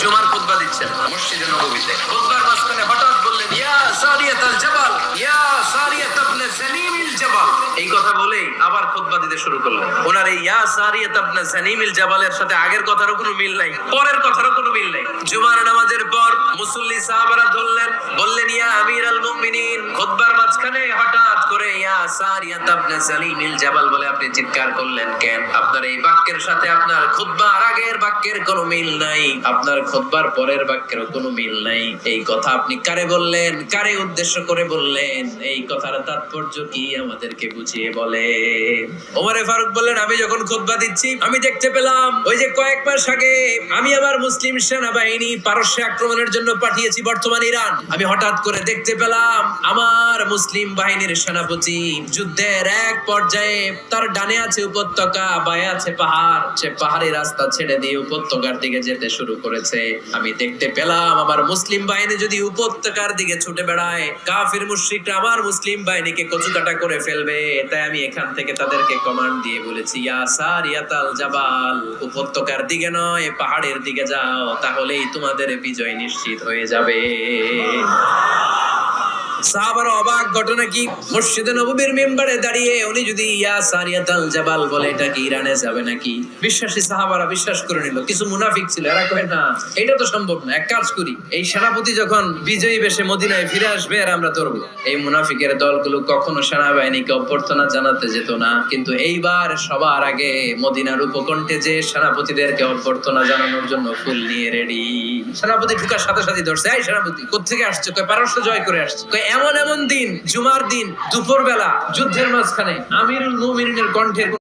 জুমার খুতবা দিচ্ছেন মসজিদে নববীতে। খুতবার মাঝখানে হঠাৎ বললেন, ইয়া সারিয়াতাল জাবাল, ইয়া সারিয়াত ইবনে সানিমিল জাবাল। এই কথা বলেই আবার খুতবা দিতে শুরু করলেন। ওনার এই ইয়া সারিয়াত ইবনে সানিমিল জাবালের সাথে আগের কথারও কোনো মিল নাই, পরের কথারও কোনো মিল নাই। জুমার নামাজের পর মুসল্লি সাহাবারা ধরলেন, বললেন, ইয়া আমিরাল মুমিনিন। খুতবার মাঝখানে হঠাৎ করে ইয়া সারিয়াত ইবনে সানিমিল জাবাল বলে আপনি চিৎকার করলেন কেন? আপনার এই বাক্যের সাথে আপনার খুতবার আগের বাক্যের কোনো মিল নাই, আপনার খুতবার পরের বাক্যের কোনো মিল নাই। এই কথা আপনি কারে বললেন, কারে উদ্দেশ্য করে বললেন? এই কথার তাৎপর্য কি আমাদেরকে বুঝিয়ে বলে। ওমরে ফারুক বললেন, আমি যখন খুতবা দিচ্ছি আমি দেখতে পেলাম ওই যে কয়েক মাস আগে আমি আমার মুসলিম সেনাবাহিনী পারস্যে আক্রমণের জন্য পাঠিয়েছি বর্তমান ইরান। আমি হঠাৎ করে দেখতে পেলাম আমার মুসলিম বাহিনীর সেনাপতি যুদ্ধের এক পর্যায়ে তার ডানে আছে উপত্যকা, বায়ে আছে পাহাড়, সে পাহাড়ি রাস্তা ছেড়ে দিয়ে উপত্যকার দিকে যেতে শুরু করেছে। আমি দেখতে পেলাম আমার মুসলিম বাহিনী যদি উপত্যকার দিকে ছুটে বেড়ায়, কাফির মুশরিকরা আমার মুসলিম বাহিনীকে কচুকাটা করে ফেলবে। তাই আমি এখান থেকে তাদেরকে কমান্ড দিয়ে বলেছি, ইয়া সারিয়াতাল জাবাল, উপত্যকার দিকে নয় পাহাড়ের দিকে যাও, তাহলেই তোমাদের বিজয় নিশ্চিত হয়ে যাবে। সাহাবারা অবাক, ঘটনা কি? মসজিদে নববীর মিম্বারে দাঁড়িয়ে উনি যদি ইয়া সারিয়াতাল জাবাল বলে, এটা কি ইরানে যাবে নাকি? বিশ্বাসী সাহাবারা বিশ্বাস করে নিল। কিছু মুনাফিক ছিল, এরা কয় না এটা তো সম্ভব না, এক কাজ করি, এই সেনাপতি যখন বিজয়ী বেশে মদিনায় ফিরে আসবে আর আমরা ধরবো। এই মুনাফিকের দলগুলো কখনো সেনাবাহিনীকে অভ্যর্থনা জানাতে যেত না, কিন্তু এইবার সবার আগে মদিনার উপকণ্ঠে যে সেনাপতিদেরকে অভ্যর্থনা জানানোর জন্য ফুল নিয়ে রেডি। সেনাপতি ঢুকার সাথে সাথে ধরছে, এই সেনাপতি কোত্থেকে আসছে? কয় পারস্য জয় করে আসছে। এমন এমন দিন, জুমার দিন দুপুর বেলা যুদ্ধের মাঝখানে আমিরুল মুমিনিনের কণ্ঠের কোন